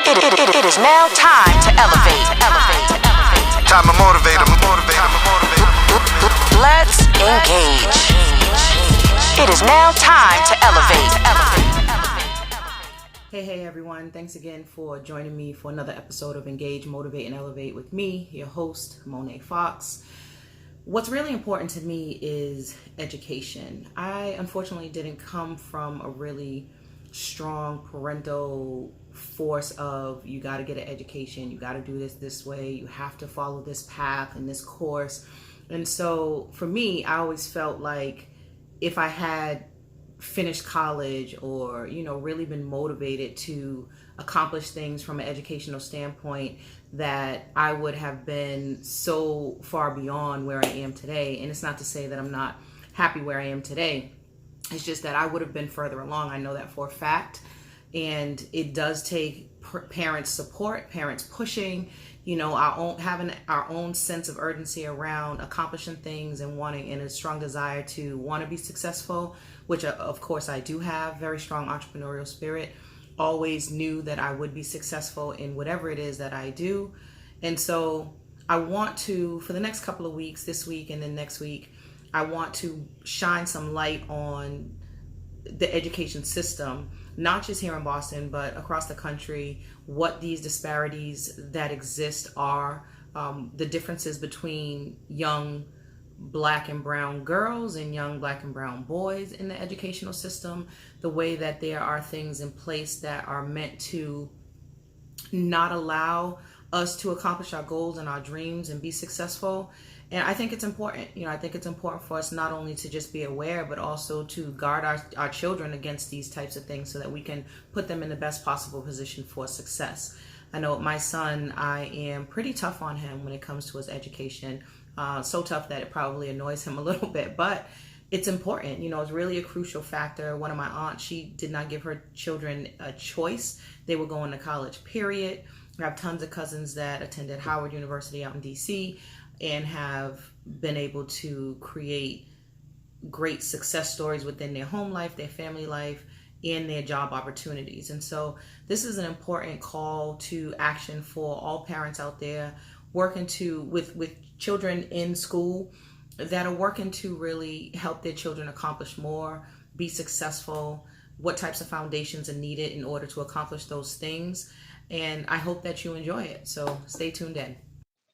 It is now time to elevate. Time to motivate them. Let's engage. It is now time to elevate. Hey everyone, thanks again for joining me for another episode of Engage, Motivate, and Elevate with me, your host, M.Ed Fox. What's really important to me is education. I unfortunately didn't come from a really strong parental force of you got to get an education, you got to do this way, you have to follow this path and this course. And so for me, I always felt like if I had finished college or, really been motivated to accomplish things from an educational standpoint, that I would have been so far beyond where I am today. And it's not to say that I'm not happy where I am today. It's just that I would have been further along. I know that for a fact. And it does take parents' support, parents pushing, having our own sense of urgency around accomplishing things and wanting, and a strong desire to want to be successful, which of course I do have, very strong entrepreneurial spirit. Always knew that I would be successful in whatever it is that I do. And so I want to, for the next couple of weeks, this week and then next week, I want to shine some light on the education system, not just here in Boston, but across the country, what these disparities that exist are, the differences between young Black and brown girls and young Black and brown boys in the educational system, the way that there are things in place that are meant to not allow us to accomplish our goals and our dreams and be successful. And I think it's important. I think it's important for us not only to just be aware, but also to guard our children against these types of things so that we can put them in the best possible position for success. I know with my son, I am pretty tough on him when it comes to his education. So tough that it probably annoys him a little bit, but it's important. It's really a crucial factor. One of my aunts, she did not give her children a choice. They were going to college, period. I have tons of cousins that attended Howard University out in DC and have been able to create great success stories within their home life, their family life, and their job opportunities. And so this is an important call to action for all parents out there working with children in school that are working to really help their children accomplish more, be successful, what types of foundations are needed in order to accomplish those things. And I hope that you enjoy it. So stay tuned in.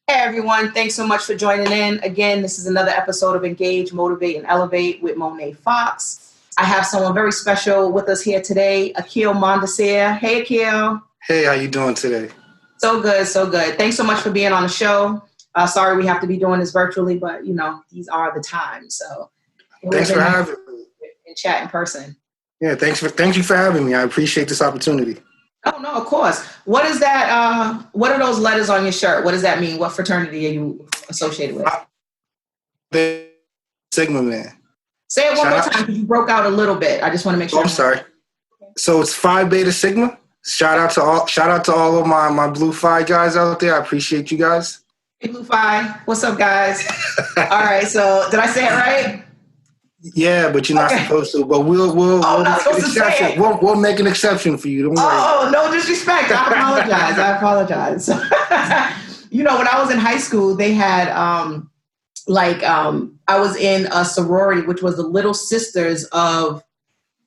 Hey everyone, thanks so much for joining in. Again, this is another episode of Engage, Motivate, and Elevate with M.Ed Fox. I have someone very special with us here today, Akil Mondesir. Hey Akil. Hey, how you doing today? So good. Thanks so much for being on the show. Sorry we have to be doing this virtually, but these are the times. So thanks for having me. And chat in person. Yeah, thank you for having me. I appreciate this opportunity. Oh, no, of course. What is that? What are those letters on your shirt? What does that mean? What fraternity are you associated with? The Sigma Man. Say it one more time because you broke out a little bit. I just want to make sure. I'm sorry. So it's Phi Beta Sigma. Shout out to all of my Blue Phi guys out there. I appreciate you guys. Hey, Blue Phi. What's up, guys? All right. So did I say it right? Yeah, but you're not supposed to. But we'll make an exception. We'll make an exception for you. Don't worry. Oh, no disrespect. I apologize. When I was in high school, they had I was in a sorority, which was the Little Sisters of.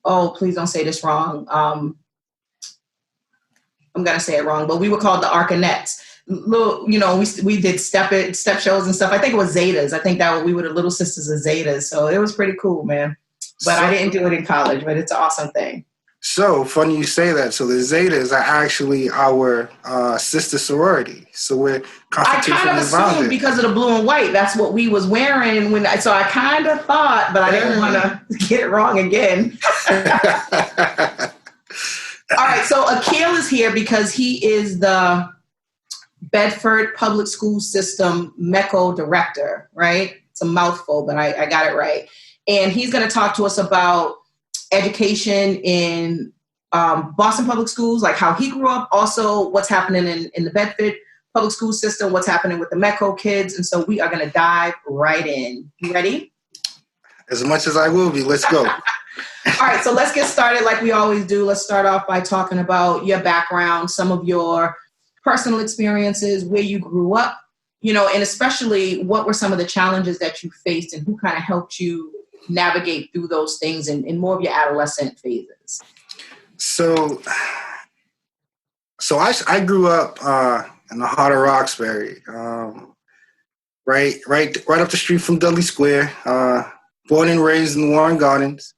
Oh, please don't say this wrong. I'm gonna say it wrong, but we were called the Arcanettes. We did step shows and stuff. I think it was Zetas. I think we were the Little Sisters of Zetas. So it was pretty cool, man. But I didn't do it in college, but it's an awesome thing. So funny you say that. So the Zetas are actually our sister sorority. So we're I kind of assumed because of the blue and white, that's what we was wearing so I kind of thought, but I didn't want to get it wrong again. All right. So Akil is here because he is the Bedford Public School System MECO Director, right? It's a mouthful, but I got it right. And he's going to talk to us about education in Boston Public Schools, like how he grew up, also what's happening in the Bedford Public School System, what's happening with the MECO kids. And so we are going to dive right in. You ready? As much as I will be. Let's go. All right, so let's get started like we always do. Let's start off by talking about your background, some of your personal experiences, where you grew up, and especially what were some of the challenges that you faced and who kind of helped you navigate through those things in more of your adolescent phases. So I grew up in the heart of Roxbury, right up the street from Dudley Square. Born and raised in Warren Gardens.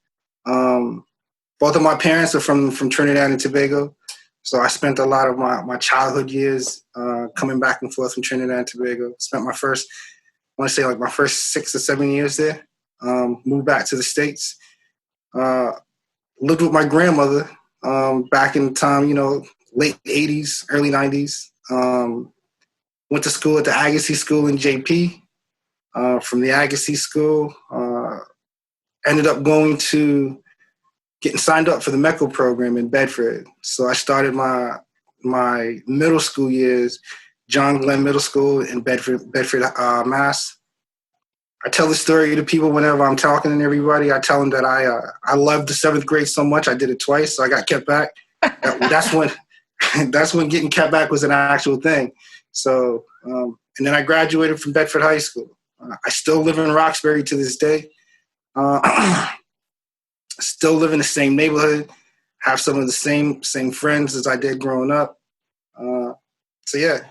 Both of my parents are from Trinidad and Tobago, so I spent a lot of my childhood years coming back and forth from Trinidad and Tobago. Spent my first 6 or 7 years there. Moved back to the States. Lived with my grandmother back in the time, late 80s, early 90s. Went to school at the Agassiz School in JP. From the Agassiz School, ended up getting signed up for the MECO program in Bedford. So I started my middle school years, John Glenn Middle School in Bedford, Mass. I tell the story to people whenever I'm talking to everybody. I tell them that I loved the 7th grade so much I did it twice, so I got kept back. That's when getting kept back was an actual thing. So and then I graduated from Bedford High School. I still live in Roxbury to this day. Still live in the same neighborhood. Have some of the same friends as I did growing up. So yeah.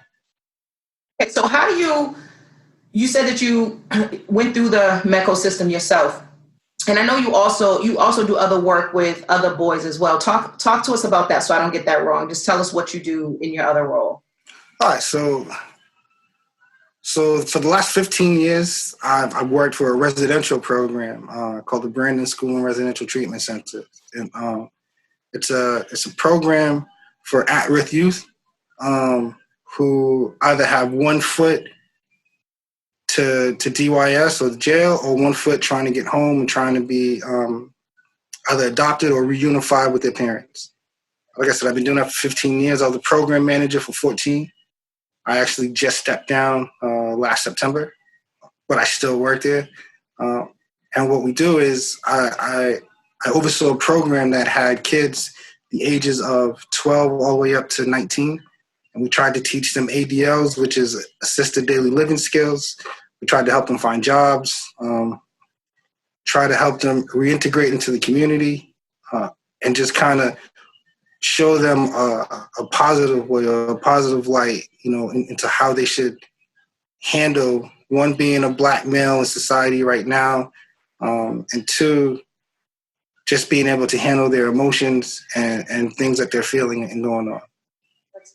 Okay, so how do you said that you went through the MECO system yourself, and I know you also do other work with other boys as well. Talk to us about that so I don't get that wrong. Just tell us what you do in your other role. All right, so for the last 15 years, I've worked for a residential program called the Brandon School and Residential Treatment Center. And it's a program for at-risk youth who either have 1 foot to DYS or jail, or 1 foot trying to get home and trying to be either adopted or reunified with their parents. Like I said, I've been doing that for 15 years. I was the program manager for 14. I actually just stepped down last September, but I still work there. And what we do is I oversaw a program that had kids the ages of 12 all the way up to 19. And we tried to teach them ADLs, which is assisted daily living skills. We tried to help them find jobs, try to help them reintegrate into the community, and just kind of show them a positive way or a positive light, into how they should handle, 1, being a Black male in society right now, and 2, just being able to handle their emotions and things that they're feeling and going on.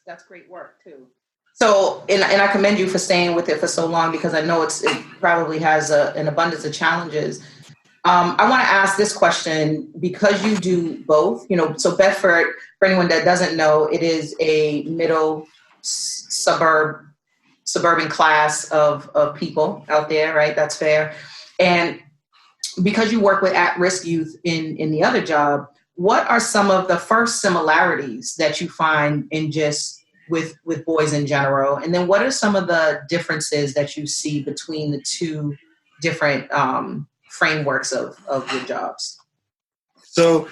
That's great work too. So, and I commend you for staying with it for so long, because I know it probably has an abundance of challenges. I want to ask this question because you do both. So Bedford, for anyone that doesn't know, it is a middle suburban class of people out there, right? That's fair. And because you work with at-risk youth in the other job, what are some of the first similarities that you find in just with boys in general? And then what are some of the differences that you see between the two different frameworks of your jobs? So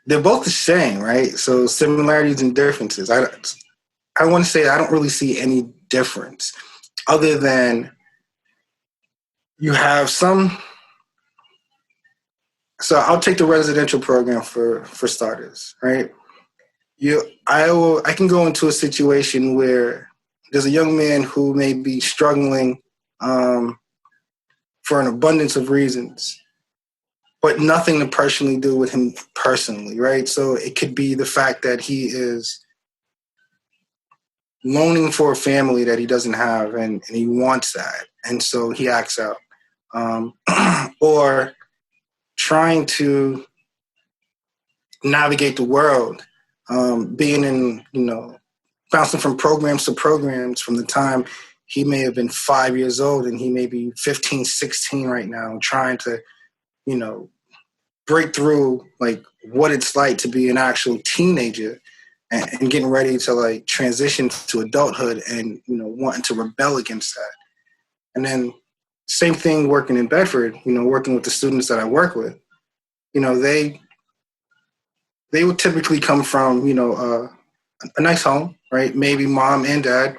they're both the same, right? So similarities and differences. I want to say I don't really see any difference other than you have some. So I'll take the residential program for starters, right? I can go into a situation where there's a young man who may be struggling for an abundance of reasons, but nothing to personally do with him personally, right? So it could be the fact that he is loaning for a family that he doesn't have, and he wants that, and so he acts out. Or trying to navigate the world, being in, bouncing from programs to programs from the time he may have been 5 years old and he may be 15, 16 right now, trying to, break through like what it's like to be an actual teenager and getting ready to like transition to adulthood and, wanting to rebel against that. And then same thing working in Bedford, working with the students that I work with. they would typically come from, a nice home, right? Maybe mom and dad,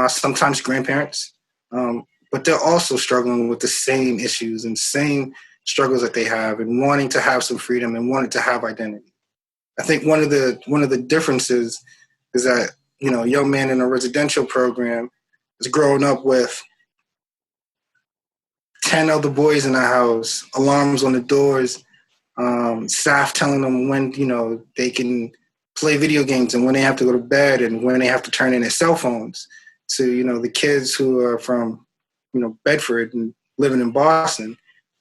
sometimes grandparents. But they're also struggling with the same issues and same struggles that they have, and wanting to have some freedom and wanting to have identity. I think one of the differences is that, a young man in a residential program is growing up with 10 other boys in the house, alarms on the doors, staff telling them when, they can play video games and when they have to go to bed and when they have to turn in their cell phones, to, the kids who are from, Bedford and living in Boston,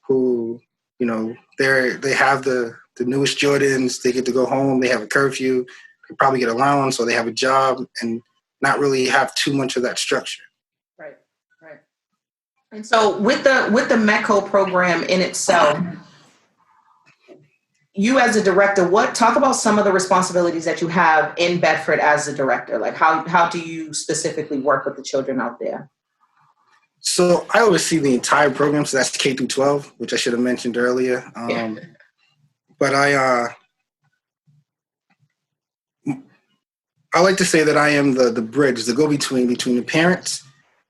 who, they have the newest Jordans, they get to go home, they have a curfew, they probably get allowance, or they have a job and not really have too much of that structure. Right, right. And so with the MECO program in itself, you as a director, talk about some of the responsibilities that you have in Bedford as a director? Like how do you specifically work with the children out there? So I oversee the entire program, so that's K through 12, which I should have mentioned earlier. But I like to say that I am the bridge, the go-between between the parents,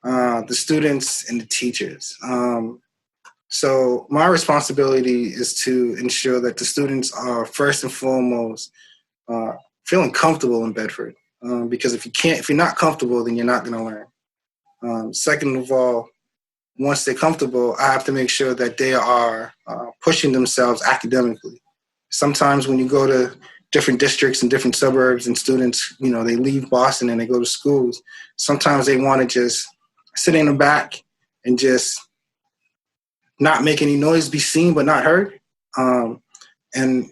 the students, and the teachers. So my responsibility is to ensure that the students are first and foremost feeling comfortable in Bedford. Because if you're not comfortable, then you're not going to learn. Second of all, once they're comfortable, I have to make sure that they are pushing themselves academically. Sometimes when you go to different districts and different suburbs and students, they leave Boston and they go to schools, sometimes they want to just sit in the back and just not make any noise, be seen but not heard. And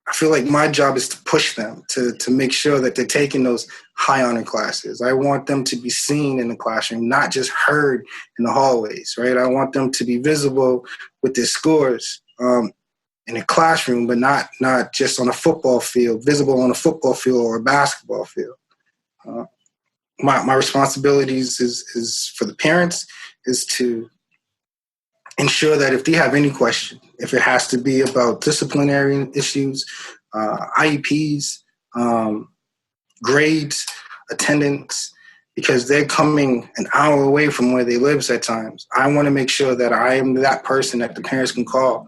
I feel like my job is to push them to make sure that they're taking those high honor classes. I want them to be seen in the classroom, not just heard in the hallways, right? I want them to be visible with their scores in a classroom, but not just on a football field, visible on a football field or a basketball field. My responsibilities is for the parents is to ensure that if they have any question, if it has to be about disciplinary issues, IEPs, grades, attendance, because they're coming an hour away from where they live at times, I want to make sure that I am that person that the parents can call.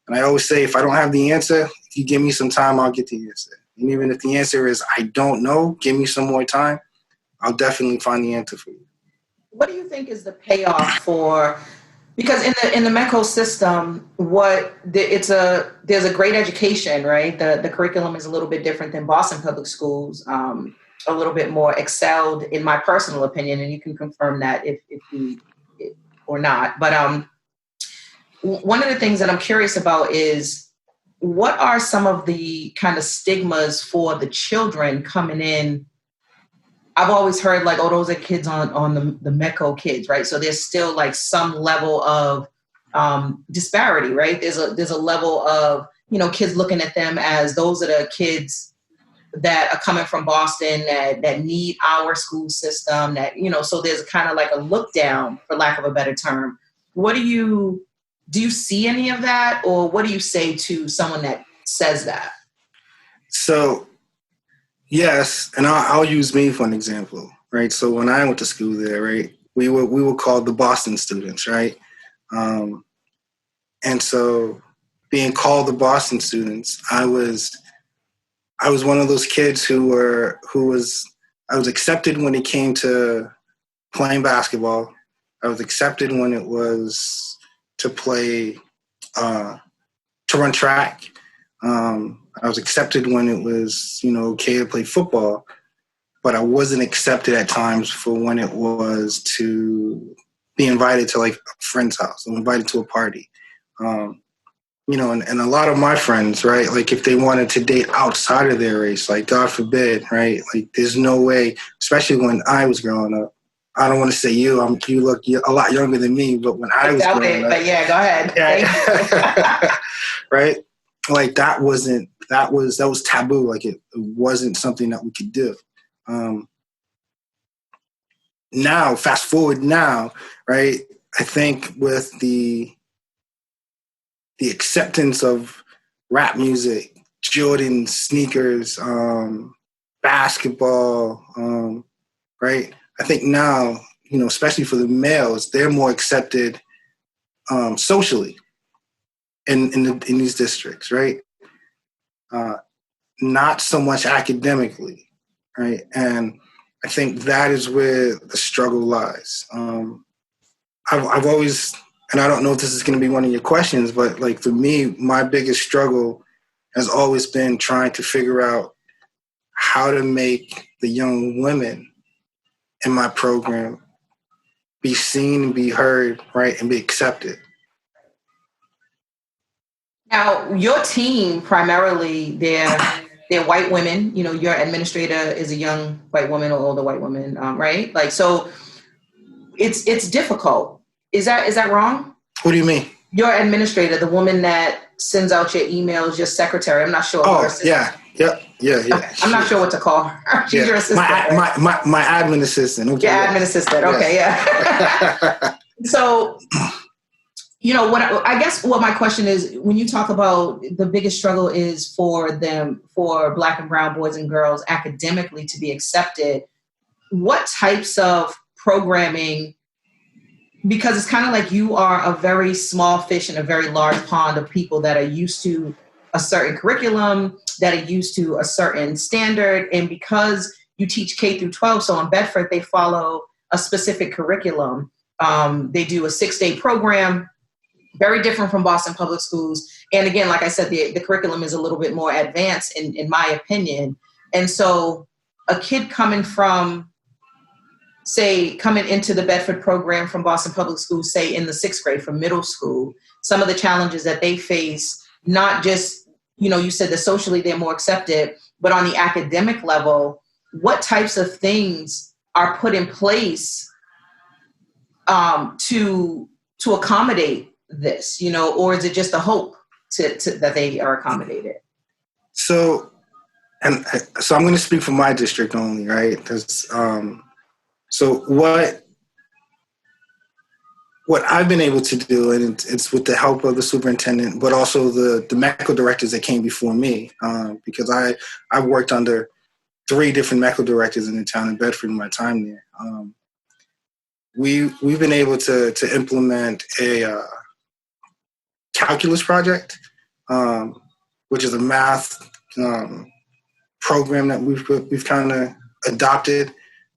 And I always say, if I don't have the answer, if you give me some time, I'll get the answer. And even if the answer is, I don't know, give me some more time, I'll definitely find the answer for you. What do you think is the payoff for? Because in the MECO system, there's a great education, right? The curriculum is a little bit different than Boston Public Schools, a little bit more excelled, in my personal opinion, and you can confirm that if or not. But one of the things that I'm curious about is, what are some of the kind of stigmas for the children coming in? I've always heard like, oh, those are kids on the MECO kids, right? So there's still like some level of disparity, right? There's a level of, kids looking at them as those are the kids that are coming from Boston that need our school system, that, so there's kind of like a look down, for lack of a better term. Do you see any of that, or what do you say to someone that says that? So, yes, and I'll use me for an example, right? So when I went to school there, right, we were called the Boston students, right? And so being called the Boston students, I was one of those kids I was accepted when it came to playing basketball. I was accepted when it was to play, to run track. I was accepted when it was, okay to play football, but I wasn't accepted at times for when it was to be invited to like a friend's house, or invited to a party. And a lot of my friends, right, like if they wanted to date outside of their race, like God forbid, right, like there's no way, especially when I was growing up. I don't want to say you look a lot younger than me, but when I was growing up. But yeah, go ahead. Yeah. Right? Like that was taboo. Like it wasn't something that we could do. Now, fast forward now, right? I think with the acceptance of rap music, Jordan sneakers, basketball, right? I think now, especially for the males, they're more accepted socially in these districts, right? Not so much academically, right? And I think that is where the struggle lies. I've always, and I don't know if this is going to be one of your questions, but like for me, my biggest struggle has always been trying to figure out how to make the young women in my program be seen and be heard, right, and be accepted. Now, your team primarily, they're white women. Your administrator is a young white woman or older white woman, right? Like, so it's difficult. Is that wrong? What do you mean? Your administrator, the woman that sends out your emails, your secretary. I'm not sure. Oh, yeah. Okay. I'm not sure what to call her. She's your assistant. My admin assistant. Okay, your admin assistant. Okay, yeah. So, I guess what my question is, when you talk about the biggest struggle is for Black and brown boys and girls academically to be accepted, what types of programming, because it's kind of like you are a very small fish in a very large pond of people that are used to a certain curriculum, that are used to a certain standard. And because you teach K through 12, so in Bedford, they follow a specific curriculum. They do a 6-day program, very different from Boston Public Schools. And again, like I said, the curriculum is a little bit more advanced in my opinion. And so a kid coming into the Bedford program from Boston Public Schools, say in the 6th grade from middle school, some of the challenges that they face, not just, you said that socially they're more accepted, but on the academic level, what types of things are put in place to accommodate this, or is it just a hope that they are accommodated? So I'm going to speak for my district only, right? Because so what I've been able to do, and it's with the help of the superintendent, but also the medical directors that came before me, because I worked under 3 different medical directors in the town of Bedford in my time there. We've been able to implement a calculus project, which is a math program that we've kind of adopted,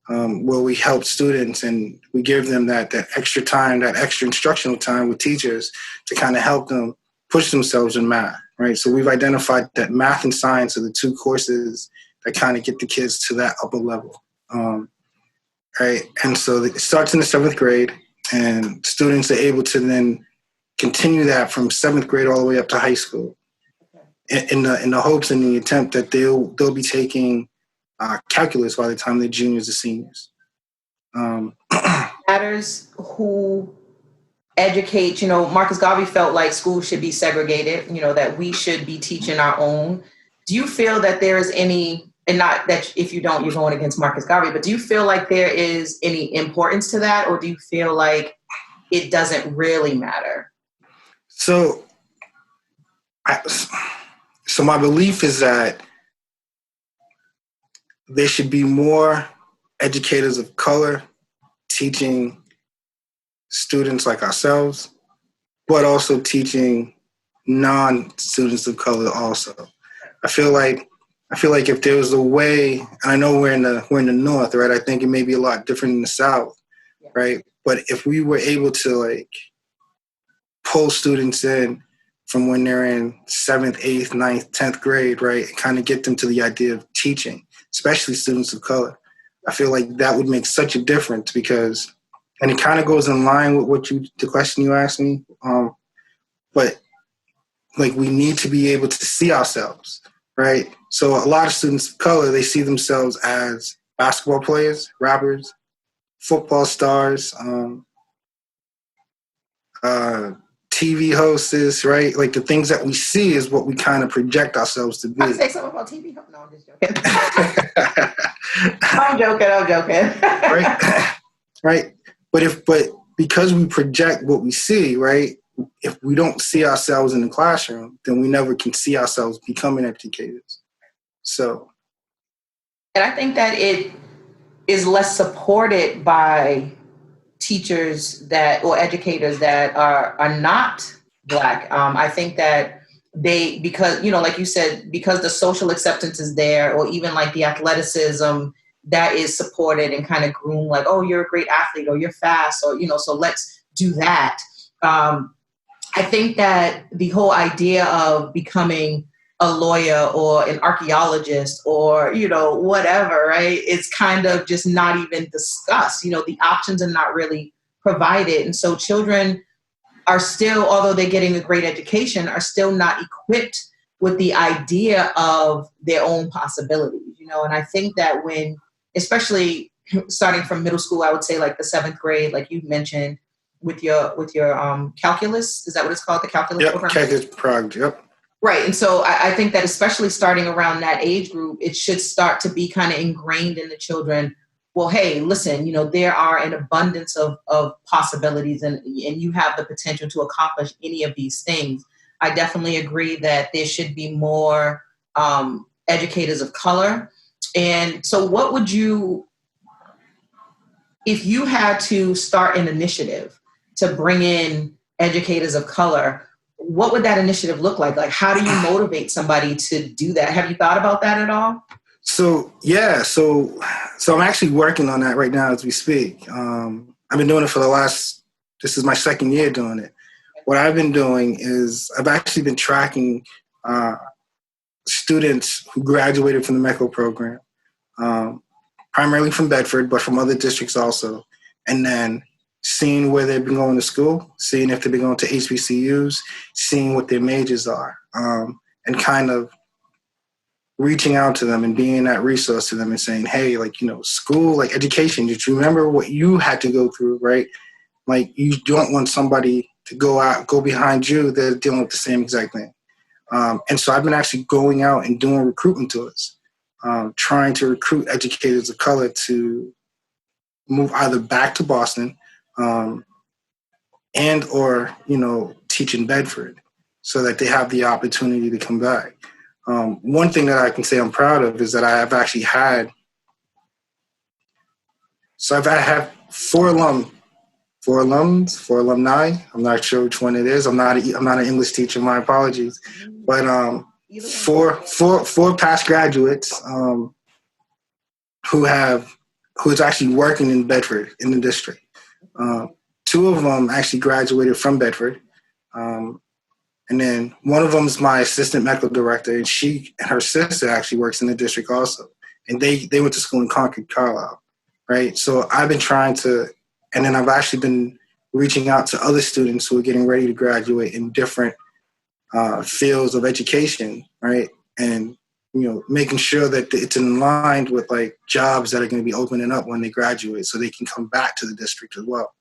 where we help students and we give them that extra time, that extra instructional time with teachers to kind of help them push themselves in math, right? So we've identified that math and science are the 2 courses that kind of get the kids to that upper level, right? And so it starts in the 7th grade, and students are able to then continue that from 7th grade all the way up to high school, in the hopes and the attempt that they'll be taking calculus by the time they're juniors or seniors. Matters who educate, Marcus Garvey felt like schools should be segregated, that we should be teaching our own. Do you feel that there is any, and not that if you don't, you're going against Marcus Garvey, but do you feel like there is any importance to that, or do you feel like it doesn't really matter? So my belief is that there should be more educators of color teaching students like ourselves, but also teaching non-students of color also. I feel like if there was a way, and I know we're in the North, right? I think it may be a lot different in the South, right? But if we were able to pull students in from when they're in 7th, 8th, 9th, 10th grade, right, and kind of get them to the idea of teaching, especially students of color, I feel like that would make such a difference because, and it kind of goes in line with the question you asked me, but we need to be able to see ourselves, right? So a lot of students of color, they see themselves as basketball players, rappers, football stars, TV hosts, right? Like the things that we see is what we kind of project ourselves to be. I say something about TV hosts. No, I'm just joking. I'm joking. Right. Right. But because we project what we see, right, if we don't see ourselves in the classroom, then we never can see ourselves becoming educators. So, and I think that it is less supported by teachers that or educators that are not Black. I think that they, because, you know, like you said, because the social acceptance is there, or even like the athleticism that is supported and kind of groomed, like, oh, you're a great athlete, or you're fast, or, you know, so let's do that. I think that the whole idea of becoming a lawyer or an archaeologist or, you know, whatever, right, it's kind of just not even discussed. You know, the options are not really provided. And so children are still, although they're getting a great education, are still not equipped with the idea of their own possibilities, you know. And I think that when, especially starting from middle school, I would say like the 7th grade, like you mentioned, with your calculus, is that what it's called, the calculus program? Calculus project, yep. Right. And so I think that especially starting around that age group, it should start to be kind of ingrained in the children. Well, hey, listen, you know, there are an abundance of possibilities, and you have the potential to accomplish any of these things. I definitely agree that there should be more educators of color. And so what would you, if you had to start an initiative to bring in educators of color, what would that initiative look like? Like, how do you motivate somebody to do that? Have you thought about that at all? So I'm actually working on that right now as we speak. I've been doing it for this is my 2nd year doing it. What I've been doing is I've actually been tracking students who graduated from the MECO program, primarily from Bedford, but from other districts also, and then seeing where they've been going to school, seeing if they've been going to HBCUs, seeing what their majors are, and kind of reaching out to them and being that resource to them and saying, hey, like, you know, school, like education, did you remember what you had to go through, right? Like, you don't want somebody to go behind you that's dealing with the same exact thing. And so I've been actually going out and doing recruitment tours, trying to recruit educators of color to move either back to Boston and or, you know, teach in Bedford so that they have the opportunity to come back. One thing that I can say I'm proud of is that I have actually had, so I've had 4 alumni. I'm not sure which one it is. I'm not an English teacher. My apologies. But four past graduates who is actually working in Bedford in the district. 2 of them actually graduated from Bedford. And then one of them is my assistant medical director, and she and her sister actually works in the district also. And they went to school in Concord, Carlisle, right? So I've been trying to, and then I've actually been reaching out to other students who are getting ready to graduate in different fields of education, right? And, you know, making sure that it's in line with like jobs that are going to be opening up when they graduate so they can come back to the district as well.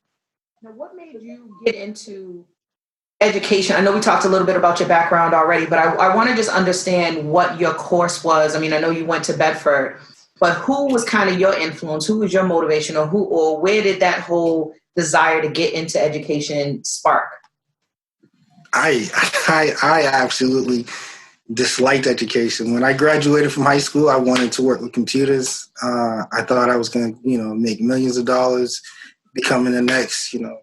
Now, what made you get into education? I know we talked a little bit about your background already, but I want to just understand what your course was. I mean, I know you went to Bedford, but who was kind of your influence? Who was your motivation, or where did that whole desire to get into education spark? I absolutely disliked education. When I graduated from high school, I wanted to work with computers. I thought I was going to, you know, make millions of dollars, becoming the next, you know,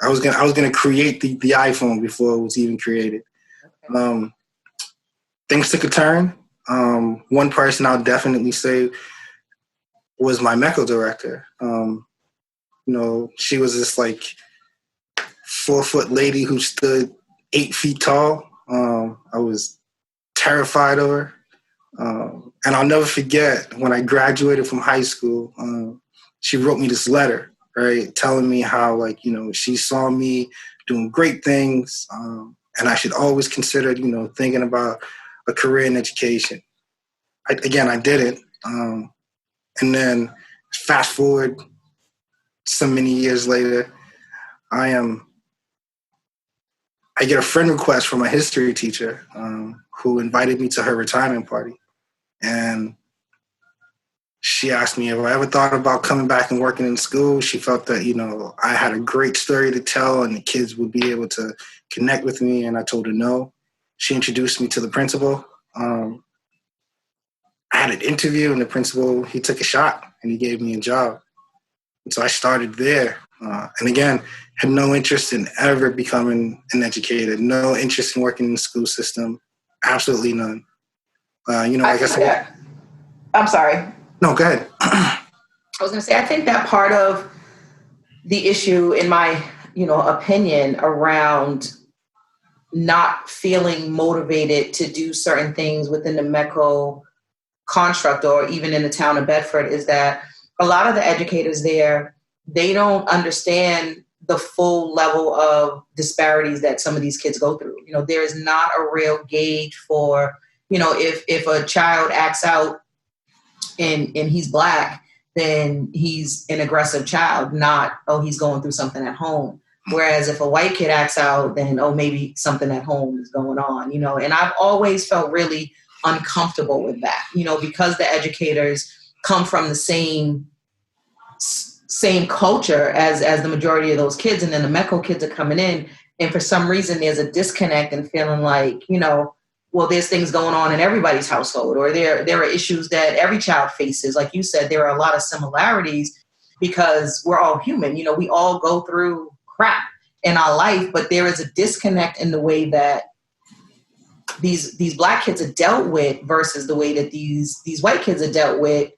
I was gonna create the iPhone before it was even created. Things took a turn. One person I'll definitely say was my MECO director. You know, she was this like 4-foot lady who stood 8 feet tall. I was terrified of her. And I'll never forget when I graduated from high school, she wrote me this letter, right, telling me how, like, you know, she saw me doing great things, and I should always consider, you know, thinking about a career in education. I didn't. And then fast forward so many years later, I get a friend request from a history teacher who invited me to her retirement party. And she asked me if I ever thought about coming back and working in school. She felt that, you know, I had a great story to tell and the kids would be able to connect with me, and I told her no. She introduced me to the principal. I had an interview, and the principal, he took a shot, and he gave me a job. And so I started there. And again, had no interest in ever becoming an educator, no interest in working in the school system, absolutely none. Like I said, I'm sorry. No, go ahead. I was going to say, I think that part of the issue, in my, opinion, around not feeling motivated to do certain things within the MECO construct or even in the town of Bedford is that a lot of the educators there, they don't understand the full level of disparities that some of these kids go through. There is not a real gauge for, if a child acts out and he's Black, then he's an aggressive child, not, oh, he's going through something at home. Whereas if a white kid acts out, then, oh, maybe something at home is going on, and I've always felt really uncomfortable with that, because the educators come from the same culture as the majority of those kids. And then the MECO kids are coming in. And for some reason, there's a disconnect and feeling like, well, there's things going on in everybody's household, or there are issues that every child faces. Like you said, there are a lot of similarities because we're all human. We all go through crap in our life, but there is a disconnect in the way that these Black kids are dealt with versus the way that these white kids are dealt with.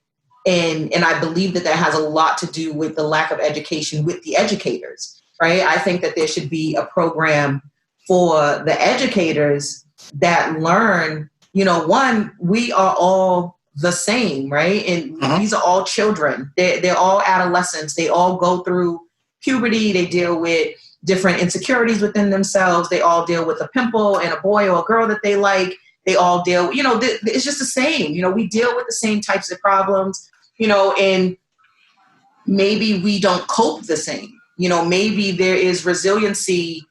And I believe that has a lot to do with the lack of education with the educators, right? I think that there should be a program for the educators that learn, one, we are all the same, right? And these are all children. They're all adolescents. They all go through puberty. They deal with different insecurities within themselves. They all deal with a pimple and a boy or a girl that they like. They all deal, it's just the same. We deal with the same types of problems, and maybe we don't cope the same. Maybe there is resiliency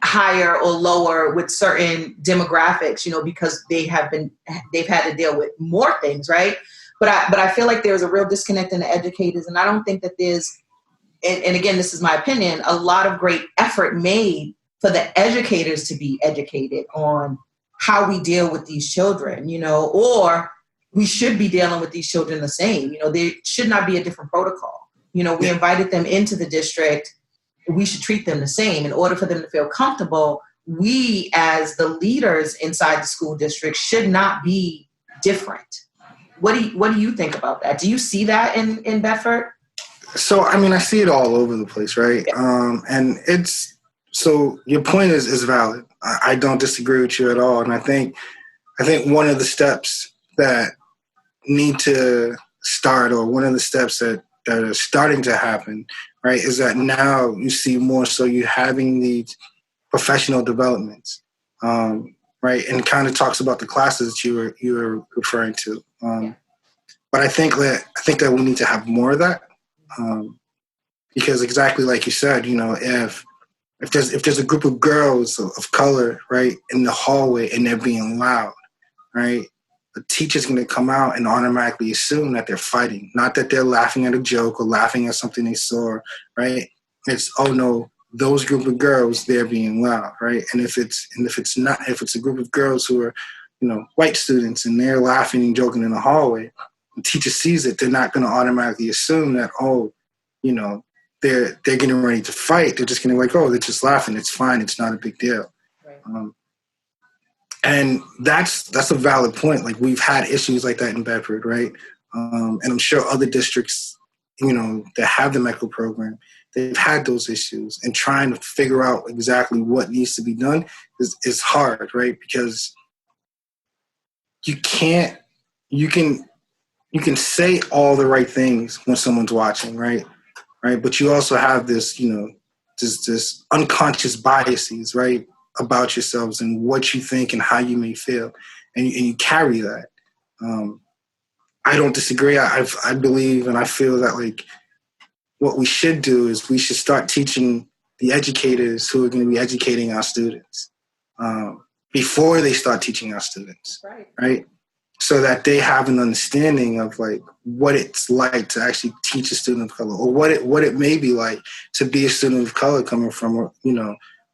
higher or lower with certain demographics, because they've had to deal with more things, right? But I feel like there's a real disconnect in the educators, and I don't think that there's, and again, this is my opinion, a lot of great effort made for the educators to be educated on how we deal with these children, or we should be dealing with these children the same. There should not be a different protocol. We invited them into the district. We should treat them the same. In order for them to feel comfortable, we as the leaders inside the school district should not be different. What do you think about that? Do you see that in Bedford? So, I see it all over the place, right? And so your point is valid. I don't disagree with you at all. And I think one of the steps that need to start, or one of the steps that are starting to happen, right, is that now you see more so you having these professional developments, right, and kind of talks about the classes that you were referring to. But I think that we need to have more of that, because exactly like you said, if there's a group of girls of color, right, in the hallway and they're being loud, right, the teacher's going to come out and automatically assume that they're fighting, not that they're laughing at a joke or laughing at something they saw, right? It's, oh no, those group of girls, they're being loud, right? And if it's a group of girls who are, white students and they're laughing and joking in the hallway, the teacher sees it, they're not going to automatically assume that, they're getting ready to fight. They're just going to be like, oh, they're just laughing. It's fine. It's not a big deal. Right. And that's a valid point. Like, we've had issues like that in Bedford, right? And I'm sure other districts, that have the MECO program, they've had those issues. And trying to figure out exactly what needs to be done is hard, right? Because you can say all the right things when someone's watching, right? Right, but you also have this, this unconscious biases, right, about yourselves and what you think and how you may feel, and you carry that. I don't disagree. I believe and I feel that, like, what we should do is we should start teaching the educators who are going to be educating our students before they start teaching our students, right? So that they have an understanding of, like, what it's like to actually teach a student of color, or what it may be like to be a student of color coming from,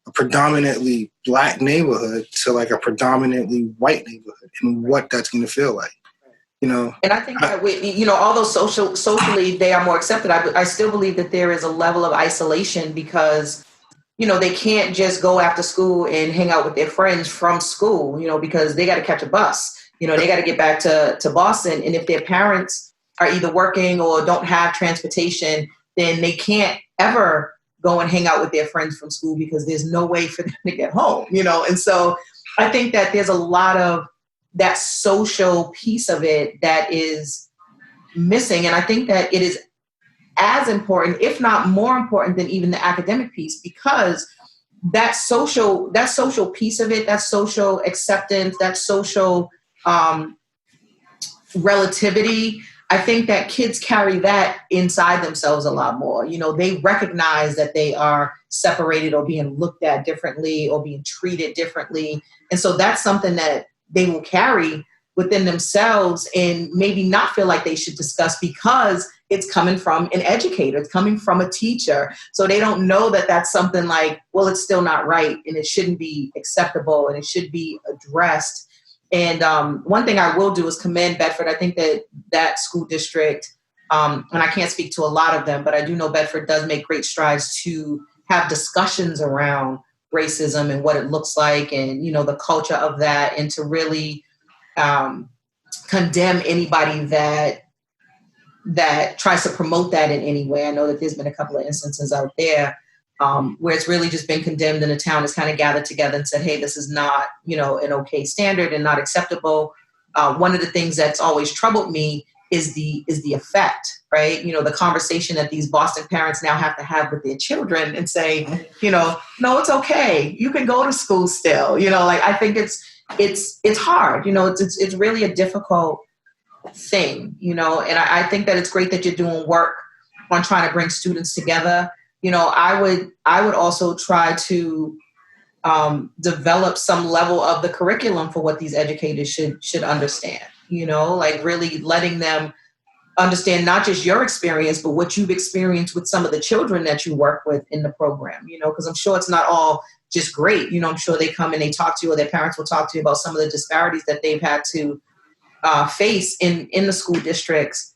a predominantly black neighborhood to like a predominantly white neighborhood, and what that's going to feel like, you know. And I think that although socially they are more accepted, I still believe that there is a level of isolation because, they can't just go after school and hang out with their friends from school, because they got to catch a bus. They got to get back to Boston. And if their parents are either working or don't have transportation, then they can't ever go and hang out with their friends from school because there's no way for them to get home, And so I think that there's a lot of that social piece of it that is missing. And I think that it is as important, if not more important than even the academic piece, because that social piece of it, that social acceptance, that social relativity, I think that kids carry that inside themselves a lot more. They recognize that they are separated or being looked at differently or being treated differently. And so that's something that they will carry within themselves and maybe not feel like they should discuss because it's coming from an educator, it's coming from a teacher. So they don't know that that's something like, well, it's still not right and it shouldn't be acceptable and it should be addressed. And one thing I will do is commend Bedford. I think that school district, and I can't speak to a lot of them, but I do know Bedford does make great strides to have discussions around racism and what it looks like and, the culture of that, and to really condemn anybody that tries to promote that in any way. I know that there's been a couple of instances out there where it's really just been condemned and the town has kind of gathered together and said, hey, this is not, an okay standard and not acceptable. One of the things that's always troubled me is the effect, right? The conversation that these Boston parents now have to have with their children and say, no, it's okay. You can go to school still. I think it's hard. It's really a difficult thing, and I think that it's great that you're doing work on trying to bring students together. I would also try to develop some level of the curriculum for what these educators should understand, really letting them understand not just your experience, but what you've experienced with some of the children that you work with in the program, because I'm sure it's not all just great. I'm sure they come and they talk to you, or their parents will talk to you about some of the disparities that they've had to face in the school districts.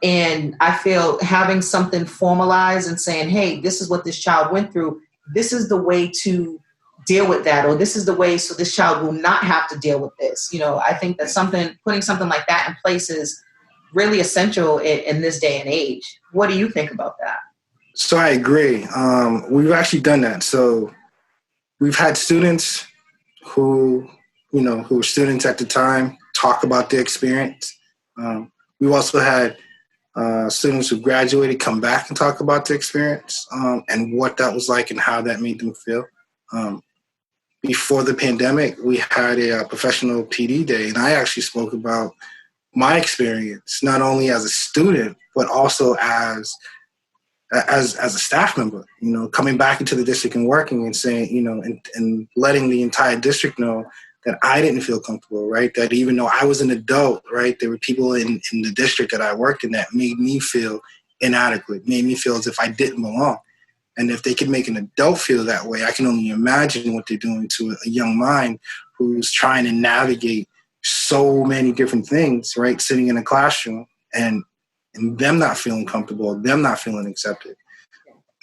And I feel having something formalized and saying, hey, this is what this child went through. This is the way to deal with that, or this is the way so this child will not have to deal with this. I think that putting something like that in place is really essential in this day and age. What do you think about that? So I agree. We've actually done that. So we've had students who were students at the time talk about their experience. We've also had students who graduated come back and talk about their experience and what that was like and how that made them feel. Before the pandemic, we had a professional PD day, and I actually spoke about my experience, not only as a student, but also as a staff member, coming back into the district and working and saying, and letting the entire district know that I didn't feel comfortable, right? That even though I was an adult, right, there were people in the district that I worked in that made me feel inadequate, made me feel as if I didn't belong. And if they can make an adult feel that way, I can only imagine what they're doing to a young mind who's trying to navigate so many different things, right? Sitting in a classroom and them not feeling comfortable, them not feeling accepted.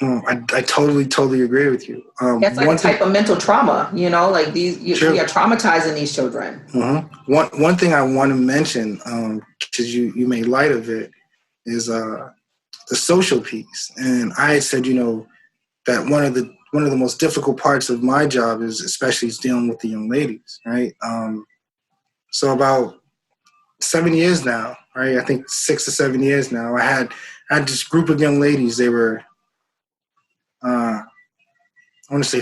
I totally agree with you. That's like a type of mental trauma, we are traumatizing these children. Mm-hmm. One thing I want to mention, because you made light of it, is the social piece. And I had said, that one of the most difficult parts of my job is dealing with the young ladies, right? So about 7 years now, right? I think 6 or 7 years now, I had this group of young ladies. They were, I want to say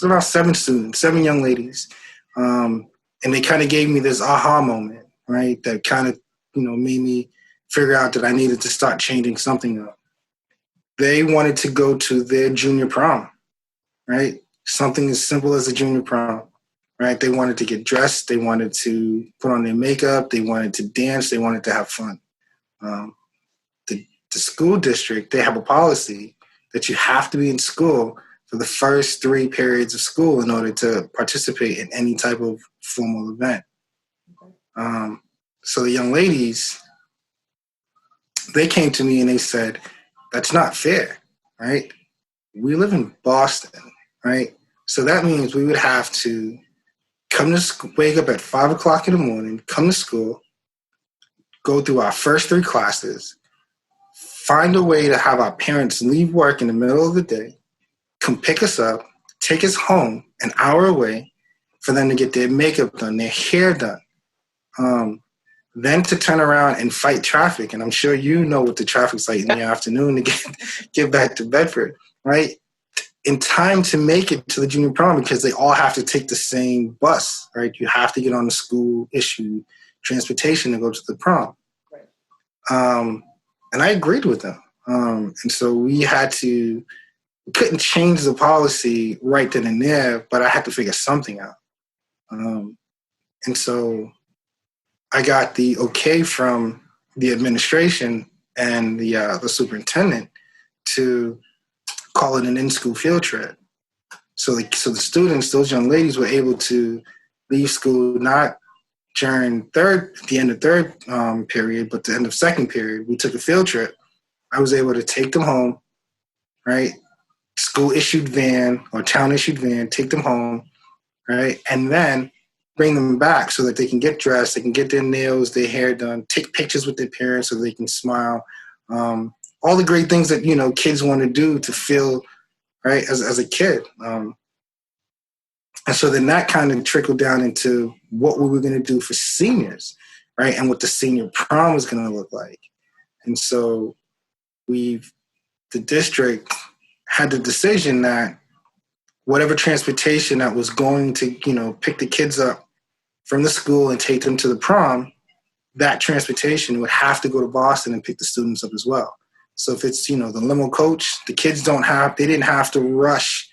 about 7 young ladies. And they kind of gave me this aha moment, right? That kind of, made me figure out that I needed to start changing something up. They wanted to go to their junior prom, right? Something as simple as a junior prom, right? They wanted to get dressed. They wanted to put on their makeup. They wanted to dance. They wanted to have fun. The school district, they have a policy that you have to be in school for for the first 3 periods of school in order to participate in any type of formal event. So the young ladies, they came to me and they said, that's not fair, right? We live in Boston, right? So that means we would have to come to school, wake up at 5 o'clock in the morning, come to school, go through our first 3 classes, find a way to have our parents leave work in the middle of the day, come pick us up, take us home an hour away for them to get their makeup done, their hair done. Then to turn around and fight traffic. And I'm sure you know what the traffic's like in the afternoon to get back to Bedford, right? In time to make it to the junior prom, because they all have to take the same bus, right? You have to get on the school-issued transportation to go to the prom. Right. And I agreed with them. And so we couldn't change the policy right then and there, but I had to figure something out. And so I got the okay from the administration and the superintendent to call it an in-school field trip. So the students, those young ladies, were able to leave school not during the end of third period, but the end of second period. We took a field trip. I was able to take them home, right? School-issued van or town-issued van, take them home, right? And then bring them back so that they can get dressed, they can get their nails, their hair done, take pictures with their parents so they can smile. All the great things that, kids want to do to feel, right, as a kid. And so then that kind of trickled down into what we were going to do for seniors, right, and what the senior prom was going to look like. And so the district had the decision that whatever transportation that was going to, pick the kids up from the school and take them to the prom, that transportation would have to go to Boston and pick the students up as well. So if it's, the limo coach, the kids they didn't have to rush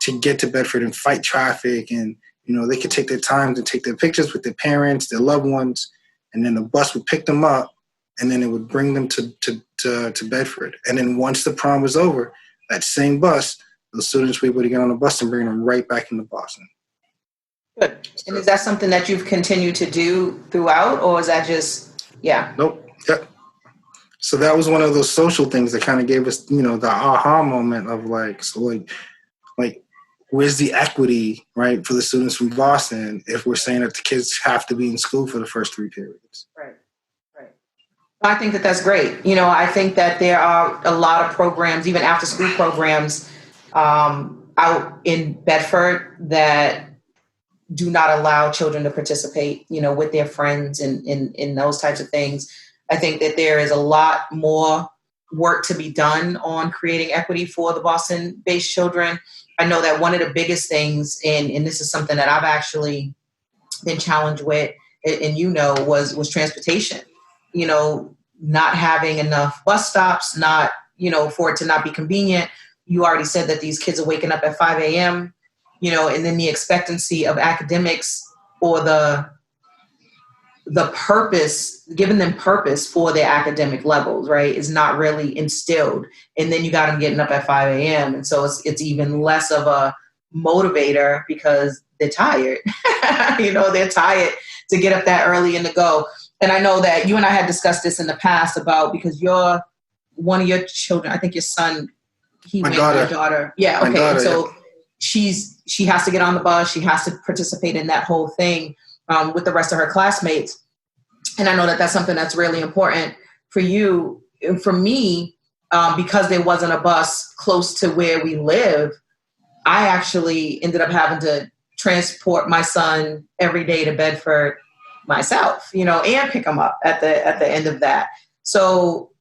to get to Bedford and fight traffic. And, they could take their time to take their pictures with their parents, their loved ones, and then the bus would pick them up and then it would bring them to Bedford. And then once the prom was over, that same bus, the students were able to get on the bus and bring them right back into Boston. Good. And is that something that you've continued to do throughout, or is that just, yeah? Nope. Yep. So that was one of those social things that kind of gave us, the aha moment of like, where's the equity, right, for the students from Boston if we're saying that the kids have to be in school for the first 3 periods? Right. I think that that's great. I think that there are a lot of programs, even after school programs, out in Bedford that do not allow children to participate, with their friends and in those types of things. I think that there is a lot more work to be done on creating equity for the Boston-based children. I know that one of the biggest things, and this is something that I've actually been challenged with, and was transportation. Not having enough bus stops, not, for it to not be convenient. You already said that these kids are waking up at 5 a.m., and then the expectancy of academics or the purpose, giving them purpose for their academic levels, right, is not really instilled. And then you got them getting up at 5 a.m. And so it's even less of a motivator because they're tired. They're tired to get up that early and to go. And I know that you and I had discussed this in the past about, because one of your children, I think your son, your daughter. Yeah. Okay. Daughter, and so she has to get on the bus. She has to participate in that whole thing with the rest of her classmates. And I know that that's something that's really important for you. And for me, because there wasn't a bus close to where we live, I actually ended up having to transport my son every day to Bedford myself, and pick him up at the end of that. So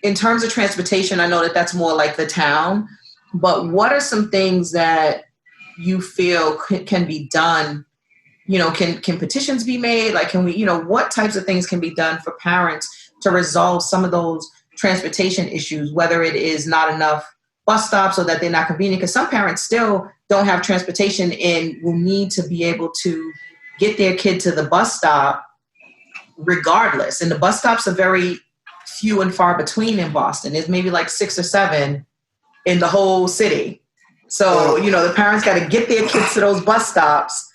in terms of transportation, I know that that's more like the town, but what are some things that you feel can be done? Can petitions be made? Like, can we, what types of things can be done for parents to resolve some of those transportation issues, whether it is not enough bus stops or that they're not convenient? Because some parents still don't have transportation and will need to be able to get their kid to the bus stop regardless. And the bus stops are very few and far between in Boston. There's maybe like 6 or 7 in the whole city. So, the parents got to get their kids to those bus stops,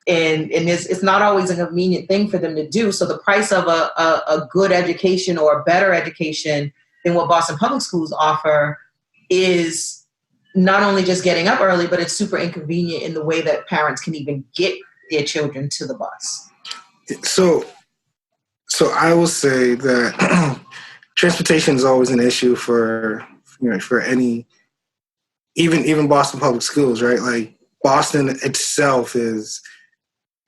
and it's not always a convenient thing for them to do. So the price of a good education or a better education than what Boston Public Schools offer is not only just getting up early, but it's super inconvenient in the way that parents can even get their children to the bus. So I will say that transportation is always an issue for any, even Boston Public Schools, right? Like Boston itself is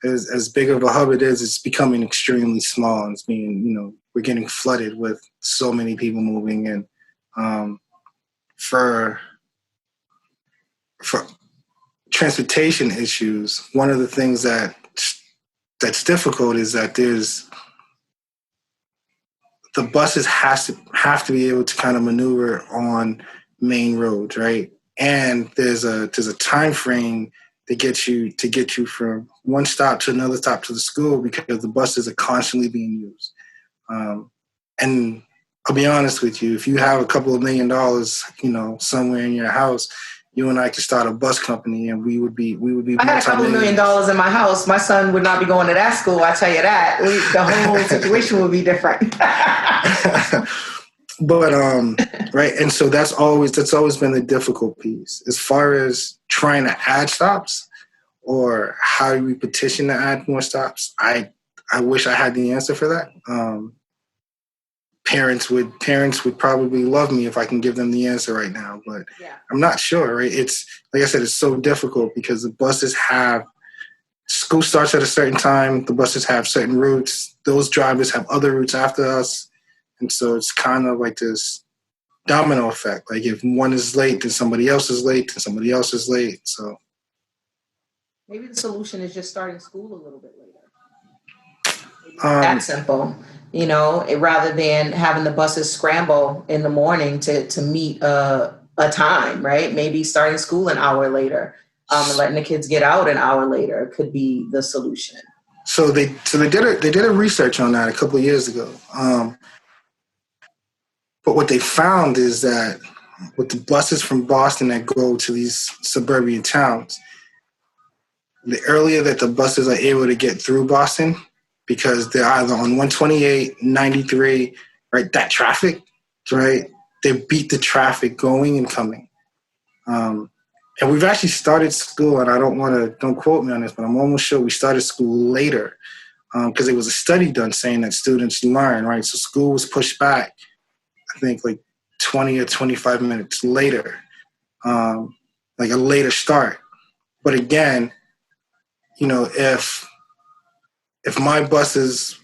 as big of a hub it's becoming extremely small. It's being, we're getting flooded with so many people moving in. For transportation issues, one of the things that's difficult is that the buses have to be able to kind of maneuver on main roads, right? And there's a time frame to get you from one stop to another stop to the school, because the buses are constantly being used. And I'll be honest with you, if you have a couple of $1 million, somewhere in your house, you and I could start a bus company, and we would be. I had a couple $1 million in my house. My son would not be going to that school. I tell you that. The whole situation would be different. But right, and so that's always been the difficult piece as far as trying to add stops, or how do we petition to add more stops. I wish I had the answer for that. Parents would probably love me if I can give them the answer right now, but yeah. I'm not sure. Right? It's like I said, it's so difficult because the buses school starts at a certain time. The buses have certain routes. Those drivers have other routes after us. And so it's kind of like this domino effect. Like if one is late, then somebody else is late, then somebody else is late. So maybe the solution is just starting school a little bit later. That simple, rather than having the buses scramble in the morning to meet a time, right? Maybe starting school an hour later, and letting the kids get out an hour later could be the solution. So they did a research on that a couple of years ago. But what they found is that with the buses from Boston that go to these suburban towns, the earlier that the buses are able to get through Boston, because they're either on 128, 93, right, that traffic, right, they beat the traffic going and coming. And we've actually started school, and don't quote me on this, but I'm almost sure we started school later, because there was a study done saying that students learn, right? So school was pushed back, I think like 20 or 25 minutes later, like a later start. But again, if my buses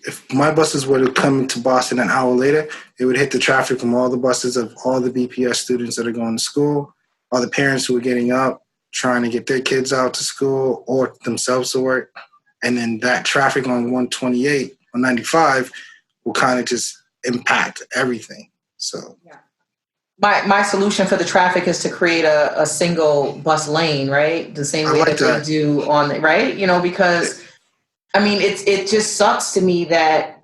were to come to Boston an hour later, it would hit the traffic from all the buses of all the BPS students that are going to school, all the parents who are getting up, trying to get their kids out to school or themselves to work. And then that traffic on 128 or 95 will kind of just impact everything. So yeah. My solution for the traffic is to create a single bus lane, right? The same way that they do on the, right? Because it just sucks to me that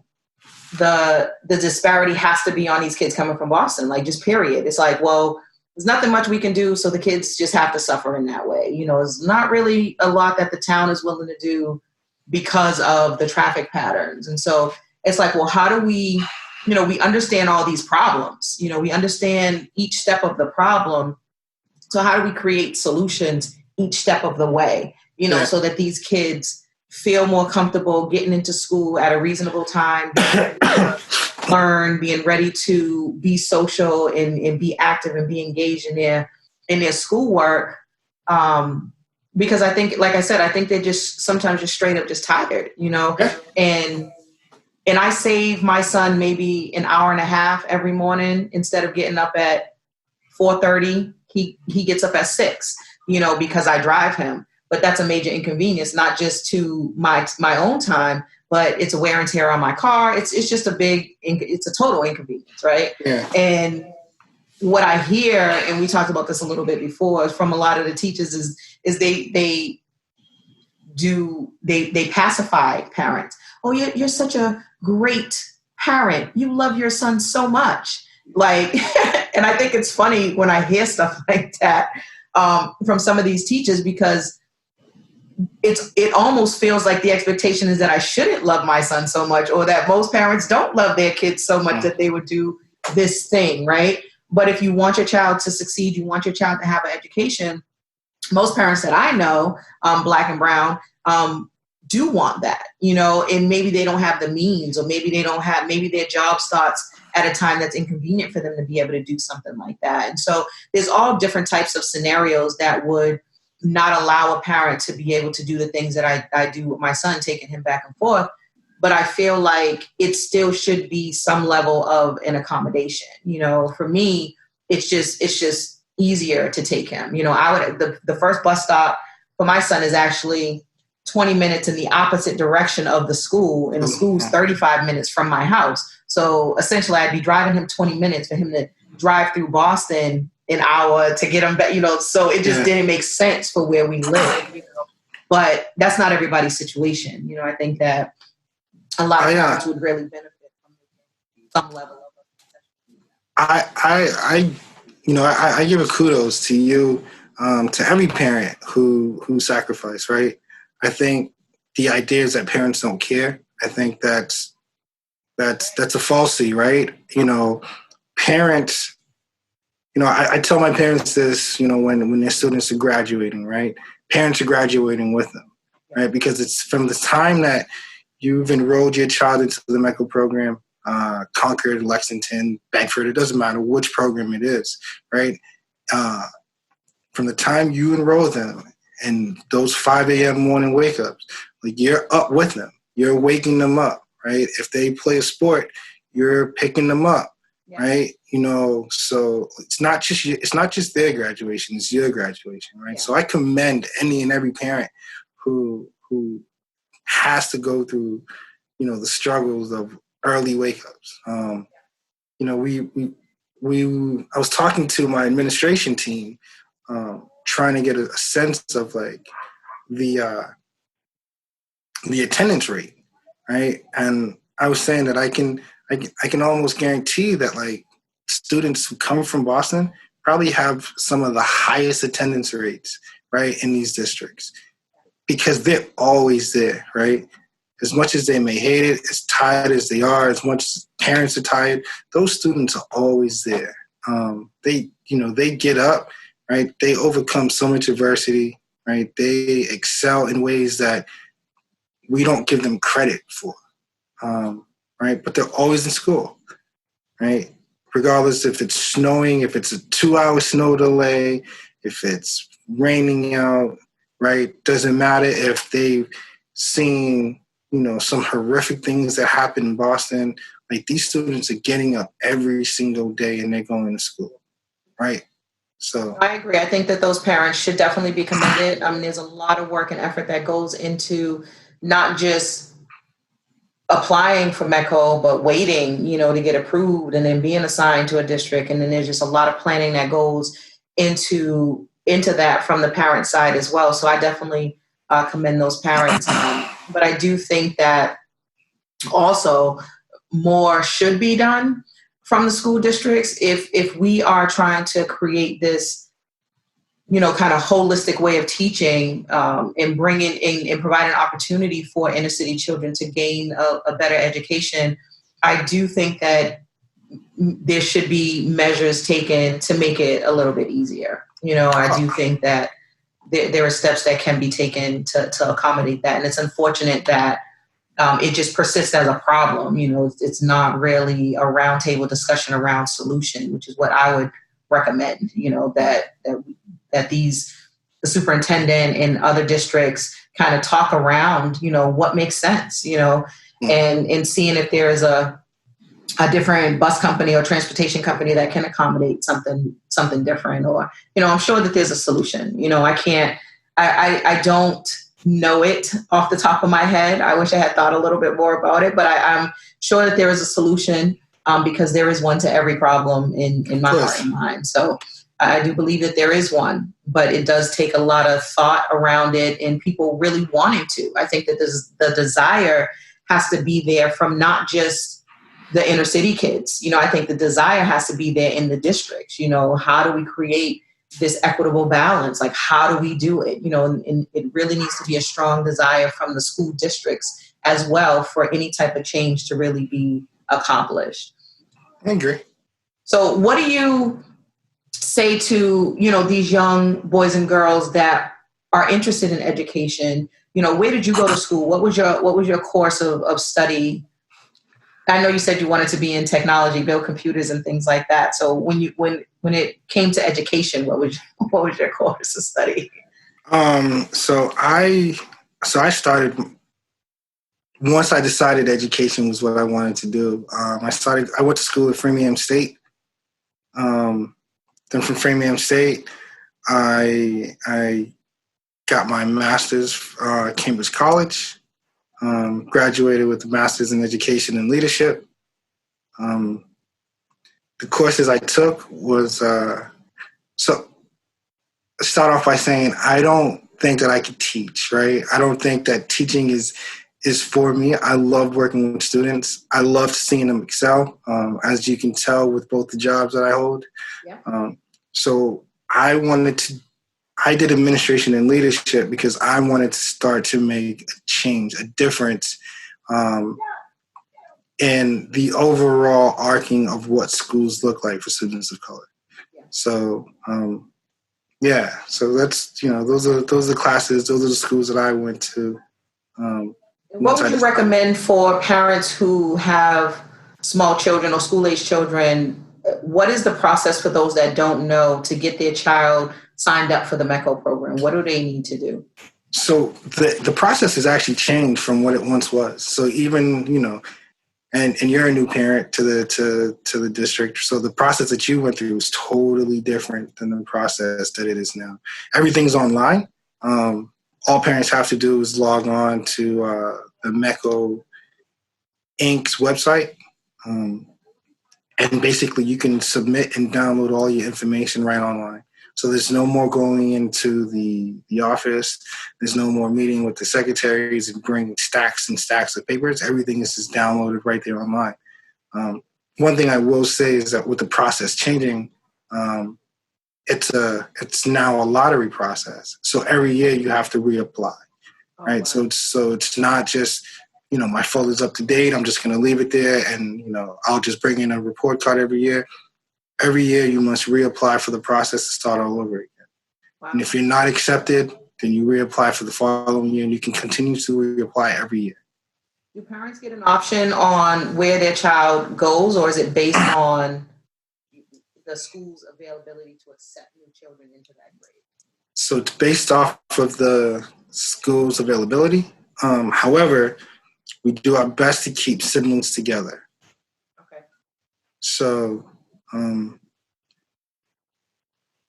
the disparity has to be on these kids coming from Boston, like just period. It's like, well, there's nothing much we can do, so the kids just have to suffer in that way. There's not really a lot that the town is willing to do because of the traffic patterns. And so it's like, well, how do we, we understand all these problems, we understand each step of the problem. So how do we create solutions each step of the way, so that these kids feel more comfortable getting into school at a reasonable time, learn, being ready to be social and be active and be engaged in their schoolwork. Because I think, like I said, I think they're just sometimes just straight up just tired, and I save my son maybe an hour and a half every morning. Instead of getting up at 4:30, he gets up at 6, because I drive him. But that's a major inconvenience, not just to my own time, but it's a wear and tear on my car. It's just it's a total inconvenience, right? Yeah. And what I hear, and we talked about this a little bit before, from a lot of the teachers is they pacify parents. Oh, you're such a great parent. You love your son so much. Like, and I think it's funny when I hear stuff like that. from some of these teachers, because it almost feels like the expectation is that I shouldn't love my son so much, or that most parents don't love their kids so much that they would do this thing, right? But if you want your child to succeed, you want your child to have an education, most parents that I know, Black and brown, do want that, and maybe they don't have the means, or maybe maybe their job starts at a time that's inconvenient for them to be able to do something like that. And so there's all different types of scenarios that would not allow a parent to be able to do the things that I do with my son, taking him back and forth. But I feel like it still should be some level of an accommodation. For me, it's just easier to take him. The first bus stop for my son is actually 20 minutes in the opposite direction of the school, and the school's 35 minutes from my house. So essentially I'd be driving him 20 minutes for him to drive through Boston an hour to get him back, so it just didn't make sense for where we live, but that's not everybody's situation. I think that a lot of parents would really benefit from some level of I give a kudos to you, to every parent who sacrificed, right? I think the idea is that parents don't care. I think that's a falsity, right? Parents, I tell my parents this, when their students are graduating, right? Parents are graduating with them, right? Because it's from the time that you've enrolled your child into the MECO program, Concord, Lexington, Bedford, it doesn't matter which program it is, right? From the time you enroll them and those 5 a.m. morning wake-ups, like, you're up with them. You're waking them up, right? If they play a sport, you're picking them up. Right. So it's not just their graduation, it's your graduation. Right. Yeah. So I commend any and every parent who has to go through, the struggles of early wake-ups. I was talking to my administration team, trying to get a sense of like the attendance rate. Right. And I was saying that I can almost guarantee that, like, students who come from Boston probably have some of the highest attendance rates, right, in these districts, because they're always there, right? As much as they may hate it, as tired as they are, as much as parents are tired, those students are always there. They get up, right? They overcome so much adversity, right? They excel in ways that we don't give them credit for. Right? But they're always in school, right? Regardless if it's snowing, if it's a 2-hour snow delay, if it's raining out, right? Doesn't matter if they've seen, some horrific things that happen in Boston. Like, these students are getting up every single day and they're going to school, right? So I agree. I think that those parents should definitely be commended. I mean, there's a lot of work and effort that goes into not just applying for MECO, but waiting, to get approved and then being assigned to a district. And then there's just a lot of planning that goes into that from the parent side as well. So I definitely commend those parents. But I do think that also more should be done from the school districts if we are trying to create this, kind of holistic way of teaching, and bringing in and providing an opportunity for inner city children to gain a better education. I do think that there should be measures taken to make it a little bit easier. I do think that there are steps that can be taken to accommodate that. And it's unfortunate that it just persists as a problem. It's not really a roundtable discussion around solution, which is what I would recommend, that the superintendent and other districts kind of talk around, what makes sense, and seeing if there is a different bus company or transportation company that can accommodate something different, or, I'm sure that there's a solution. I don't know it off the top of my head. I wish I had thought a little bit more about it, but I'm sure that there is a solution, because there is one to every problem in my heart and mind. So I do believe that there is one, but it does take a lot of thought around it and people really wanting to. I think that the desire has to be there from not just the inner city kids. I think the desire has to be there in the districts. How do we create this equitable balance. Like, how do we do it? And it really needs to be a strong desire from the school districts as well for any type of change to really be accomplished. I agree. So what do you say to, these young boys and girls that are interested in education? Where did you go to school? What was your course of study? I know you said you wanted to be in technology, build computers and things like that. So when it came to education, what was your course of study? So I started, once I decided education was what I wanted to do. I went to school at Framingham State. Then from Framingham State, I got my master's at Cambridge College. Graduated with a master's in education and leadership. The courses I took was, so I'll start off by saying I don't think that I could teach, right? I don't think that teaching is for me. I love working with students. I love seeing them excel, as you can tell with both the jobs that I hold. Yeah. So I did administration and leadership because I wanted to start to make a change, a difference in the overall arcing of what schools look like for students of color. Yeah. So, so that's, those are the classes, those are the schools that I went to. What would you recommend for parents who have small children or school-age children? What is the process for those that don't know to get their child signed up for the MECO program? What do they need to do? So the process has actually changed from what it once was. So even, and you're a new parent to the district. So the process that you went through is totally different than the process that it is now. Everything's online. All parents have to do is log on to the MECO Inc.'s website. And basically you can submit and download all your information right online. So there's no more going into the office. There's no more meeting with the secretaries and bringing stacks and stacks of papers. Everything is just downloaded right there online. One thing I will say is that with the process changing, it's now a lottery process. So every year you have to reapply, right? Wow. So it's not just, my folder's up to date. I'm just going to leave it there, and I'll just bring in a report card every year. Every year you must reapply for the process to start all over again. Wow. And if you're not accepted, then you reapply for the following year, and you can continue to reapply every year. Do parents get an option on where their child goes, or is it based on the school's availability to accept new children into that grade? So it's based off of the school's availability. However, we do our best to keep siblings together. Okay. So, and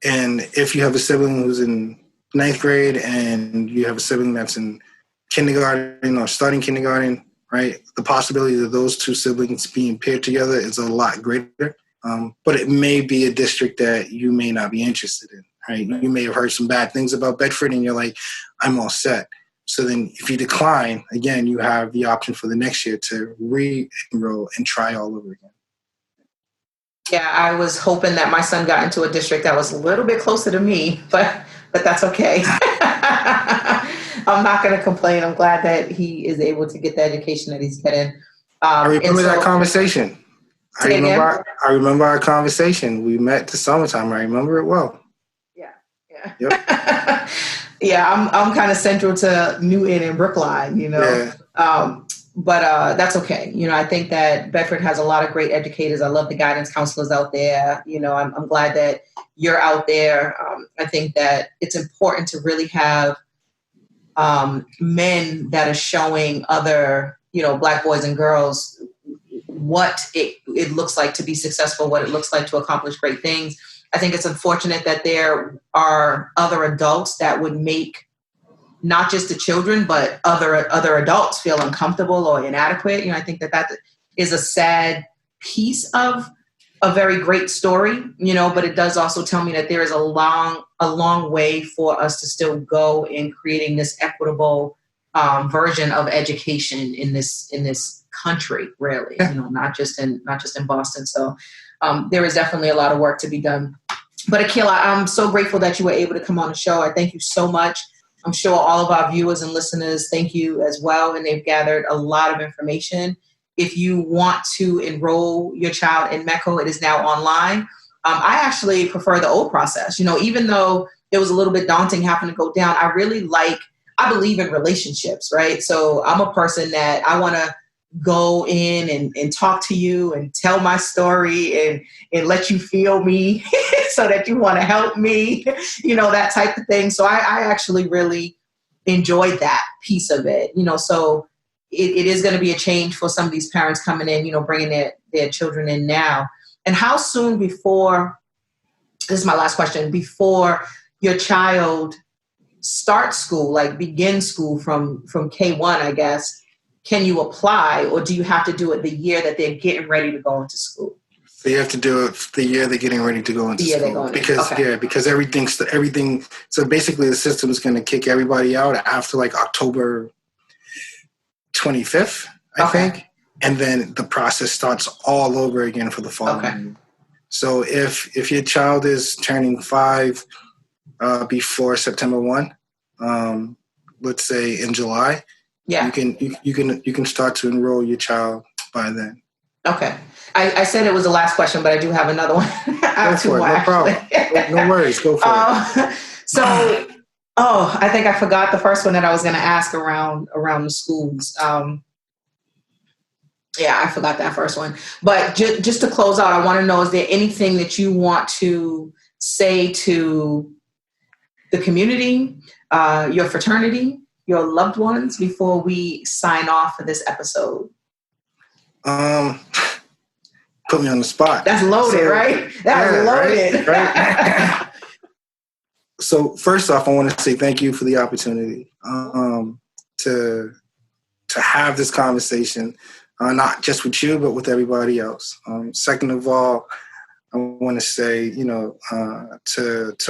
if you have a sibling who's in 9th grade and you have a sibling that's in kindergarten or starting kindergarten, right, the possibility of those two siblings being paired together is a lot greater. But it may be a district that you may not be interested in, right? You may have heard some bad things about Bedford and you're like, I'm all set. So then if you decline, again, you have the option for the next year to re-enroll and try all over again. Yeah, I was hoping that my son got into a district that was a little bit closer to me, but that's okay. I'm not going to complain. I'm glad that he is able to get the education that he's getting. I remember that conversation. I remember our conversation. We met this summertime. I remember it well. Yeah. Yep. Yeah, I'm kind of central to Newton and Brookline, Yeah. But that's okay. I think that Bedford has a lot of great educators. I love the guidance counselors out there. I'm glad that you're out there. I think that it's important to really have men that are showing other, Black boys and girls what it looks like to be successful, what it looks like to accomplish great things. I think it's unfortunate that there are other adults that would make not just the children, but other adults feel uncomfortable or inadequate. I think that is a sad piece of a very great story, but it does also tell me that there is a long way for us to still go in creating this equitable version of education in this country, really, not just in Boston. So there is definitely a lot of work to be done. But Akil, I'm so grateful that you were able to come on the show. I thank you so much. I'm sure all of our viewers and listeners thank you as well, and they've gathered a lot of information. If you want to enroll your child in MECO, it is now online. I actually prefer the old process. Even though it was a little bit daunting having to go down, I believe in relationships, right? So I'm a person that I want to go in and talk to you and tell my story and let you feel me so that you want to help me, that type of thing. So I actually really enjoyed that piece of it, so it is going to be a change for some of these parents coming in, bringing their children in now. And how soon before, this is my last question, before your child starts school, like begin school from K1, I guess, can you apply, or do you have to do it the year that they're getting ready to go into school? So you have to do it the year they're getting ready to go into school. Because everything. So basically, the system is going to kick everybody out after like October 25th, I think, and then the process starts all over again for the following year. So if your child is turning 5 before September 1, let's say in July. Yeah, you can start to enroll your child by then. Okay, I said it was the last question, but I do have another one. Go for it, no problem. No worries, go for it. So, I think I forgot the first one that I was going to ask around the schools. I forgot that first one. But just to close out, I want to know: is there anything that you want to say to the community, your fraternity, your loved ones, before we sign off for this episode? Put me on the spot. That's loaded, right? That's loaded. Right? So first off, I want to say thank you for the opportunity to have this conversation, not just with you, but with everybody else. Second of all, I want to say, to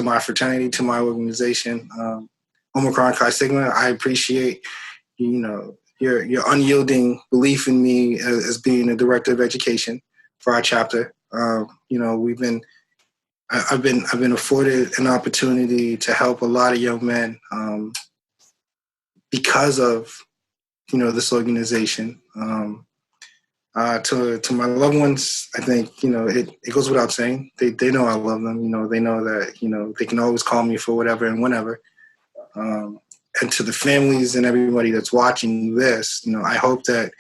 my fraternity, to my organization, Omicron Chi Sigma, I appreciate, your unyielding belief in me as being a director of education for our chapter. I've been afforded an opportunity to help a lot of young men because of, this organization. To my loved ones, I think, it goes without saying. They know I love them. They know that, they can always call me for whatever and whenever. And to the families and everybody that's watching this, I hope that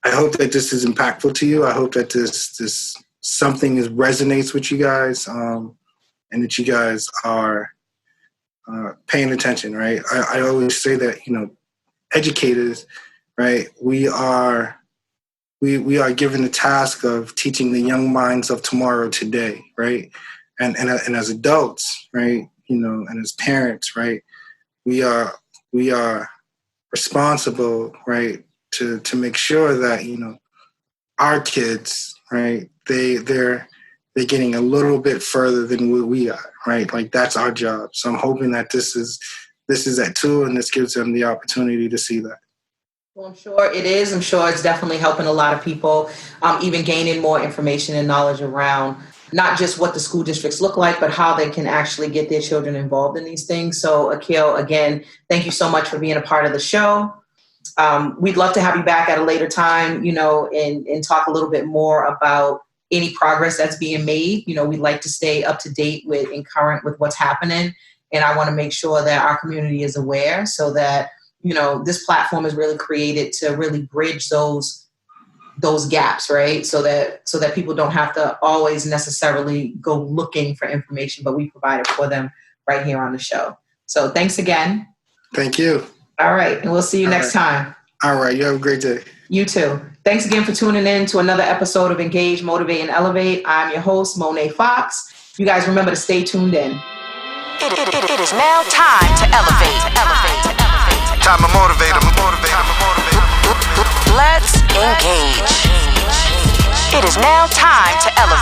this is impactful to you. I hope that this something resonates with you guys, and that you guys are paying attention, right? I always say that, educators, right? We are given the task of teaching the young minds of tomorrow today, right? And as adults, right? And as parents, right? We are responsible, right? To make sure that, our kids, right? They're getting a little bit further than what we are, right? Like that's our job. So I'm hoping that this is that too, and this gives them the opportunity to see that. Well, I'm sure it is. I'm sure it's definitely helping a lot of people, even gaining more information and knowledge around not just what the school districts look like, but how they can actually get their children involved in these things. So, Akil, again, thank you so much for being a part of the show. We'd love to have you back at a later time, and talk a little bit more about any progress that's being made. We'd like to stay up to date with and current with what's happening. And I want to make sure that our community is aware so that, this platform is really created to really bridge those gaps, right? So that people don't have to always necessarily go looking for information, but we provide it for them right here on the show. So thanks again. Thank you. All right. And we'll see you next time. All right. You have a great day. You too. Thanks again for tuning in to another episode of Engage, Motivate, and Elevate. I'm your host, Monet Fox. You guys remember to stay tuned in. It is now time to elevate. Time to motivate them. Let's engage. It is now time to elevate.